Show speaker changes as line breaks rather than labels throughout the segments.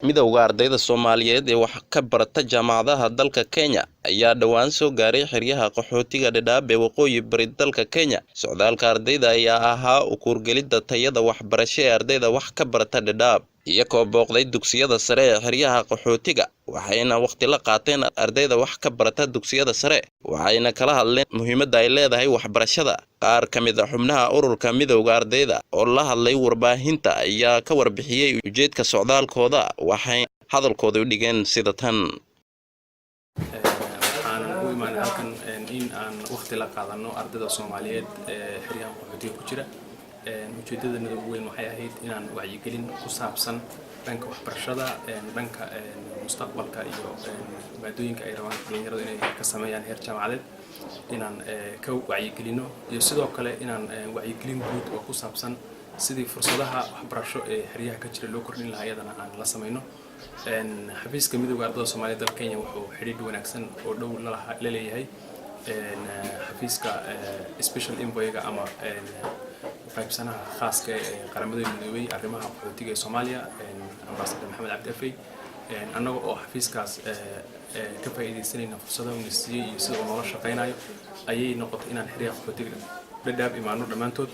midowga ardayda Soomaaliyeed ee wax ka barata jaamacadaha dalka Kenya ayaa dhawaan soo gaaray xeryaha qaxootiga Dadaab ee waqooyi bari dalka Kenya. Socdaalka ardayda ayaa ahaa u kuurgelida tayada waxbarasho ee ardayda wax ka barata Dadaab, iyagoo booqday dugsiyada sare ee xeryaha qaxootiga, waxayna waqti la qaateen ardayda wax ka barata dugsiyada sare, waxayna kala hadleen muhiimadda ay leedahay waxbarashada. Qaar ka mid ah xubnaha ururka midowga ardayda oo la hadlay warbaahinta ayaa ka warbixiyay ujeedka socdaalkooda, waxay hadalkooda u dhigeen sida tan.
waxaan u imaan halkan in aan waqti la qaadano ardayda Soomaaliyeed ee xeryaha qaxootiga ku jira. ujeedadana ugu weyn waxay ahayd inaan wacyigelin ku saabsan dhanka waxbarashada, dhanka mustaqbalka iyo maadooyinka ay rabaan dhalinyaradu inay ka sameeyaan heer jaamacadeed, inaan ka wacyigelino iyo sidoo kale inaan wacyigelin guud oo ku saabsan sidii fursadaha waxbarasho ee xeryaha ka jira loo kordhin lahaa iyadana aan la sameeyno. xafiiska midowga ardayda Soomaaliyeed dalka Kenya wuxuu xiriir wanaagsan oo dhow la leeyahay xafiiska special envoy-ga ama qaybsanaha khaaska ee qaramada midoobay arrimaha qaxootiga ee Soomaaliya, ambassador Maxamed Cabdi Afey. annaga oo xafiiskaas ka faa'iideysanayna fursadaha uu siiyay iyo sida uu nolol shaqeynayo ayay noqotay inaan xeryaha qaxootiga Dadaab imaano dhammaantood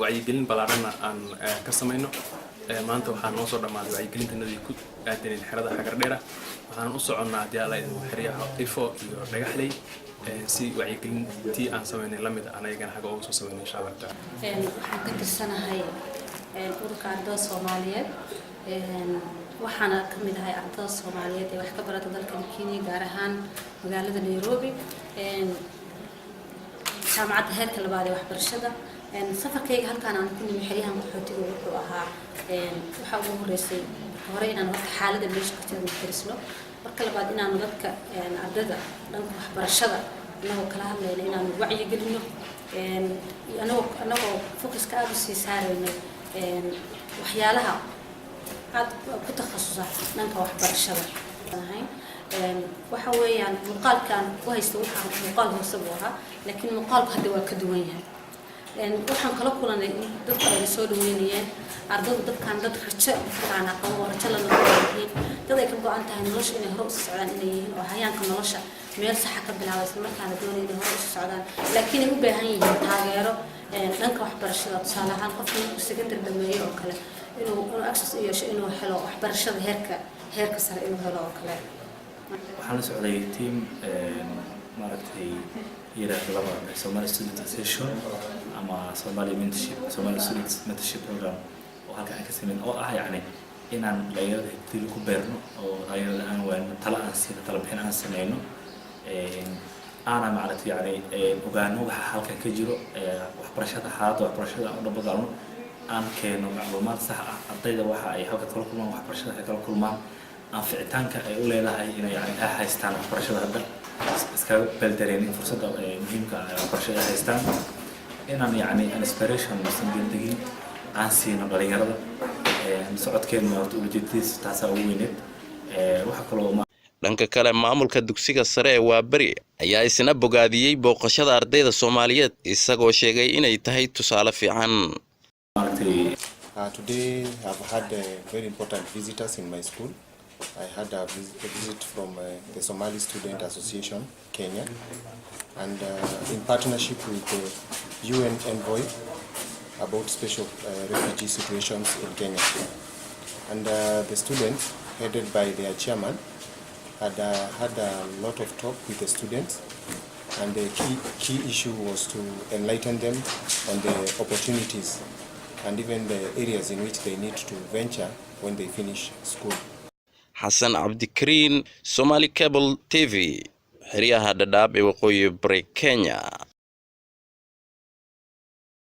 wacyigelin ballaaran aan ka sameeyno. maanta waxaan noo soo dhamaaday wacyigelintanadii ku aadaneen xerada Xagardheera. waxaan u soconnaa diyaarada xeryaha Qifo iyo Dhagaxley si wacyigelintii aan sameynay lamid ah anagana xaga ugu soo sameynay insha Allah.
waxaan ka tirsanahay ururka ardayda Soomaaliyeed, waxaana ka mid ahay ardayda Soomaaliyeed ee wax ka barata dalka Kenya, gaar ahaan magaalada Nairobi, jaamacadda heerka labaad ee waxbarashada. safarkayga halkaan aan ku nimid xeryaha qaxootiga wuxuu ahaa waxa ugu horeysay hore inaan waqti xaaladda meesha ka tirno fiirsno, marka labaad inaan dadka ardayda dhanka waxbarashada anagoo kala hadlayna inaan wacyigelino, anagoo focuska aad u sii saarayno waxyaalaha aad ku takhasusa dhanka waxbarashada. waxa weeyaan muuqaalkan ku haysta waxaan muuqaal hoose buu ahaa, laakiin muuqaalku hadda waa ka duwan yahay. waxaan kala kulanay dadka ay soo dhaweynayeen ardaydu, dadkan dad rajo fiican qabo, rajo la leeyahay, dad ay ka go'an tahay nolosha inay hore u socdaan inay yihiin oo hayaanka nolosha meel sax ka bilaabaysa markaana doonayay inay hore u socdaan, laakiin ay u baahan yihiin taageero dhanka waxbarashada. tusaale ahaan qofka secondary dhameeyo oo kale inuu access u yeesho inuu helo waxbarashada heerka sare inuu helo oo kale.
waxaan la socday team maaragtay yiraahdo laba Somali Student Association ama Somali Student Mentorship Program oo halka aan ka sameeyay oo ah yacni inaan dhalinyarada dil ku beerno oo dhalinyarada aan waan tala bixin aan sameeyno ana maaragtay yacni ogaano waxa halka ka jiro waxbarashada xaaladda waxbarashada u dhabadalno aan keeno macluumaad sax ah ardayda waxa ay halka kala kulmaan waxbarashada ay kala kulmaan anficitaanka ay u leedahay inay yacni haystaan waxbarashada hadda iska baldareen fursadda muhiimka ah waxbarashada haystaan inaan yacni inspiration mas'uuliyadii aan siino dhalinyarada socodkeena horta ujeedadiisa taas ugu weyneed. waxa kaloo
dhanka kale maamulka dugsiga sare ee Waabari ayaa isna bogaadiyay booqashada ardayda Soomaaliyeed, isagoo sheegay inay tahay tusaale fiican.
Today I've had very important visitors in my school. I had a visit from the Somali Student Association, Kenya, and in partnership with the UN Envoy about special refugee situations in Kenya. And the students, headed by their chairman, had a lot of talk with the students, and the key issue was to enlighten them on the opportunities and even the areas in which they need to venture when they finish school.
Hassan Abdikariin, Somali Cable TV, xeryaha Dadaab ee waqooyi bari Kenya.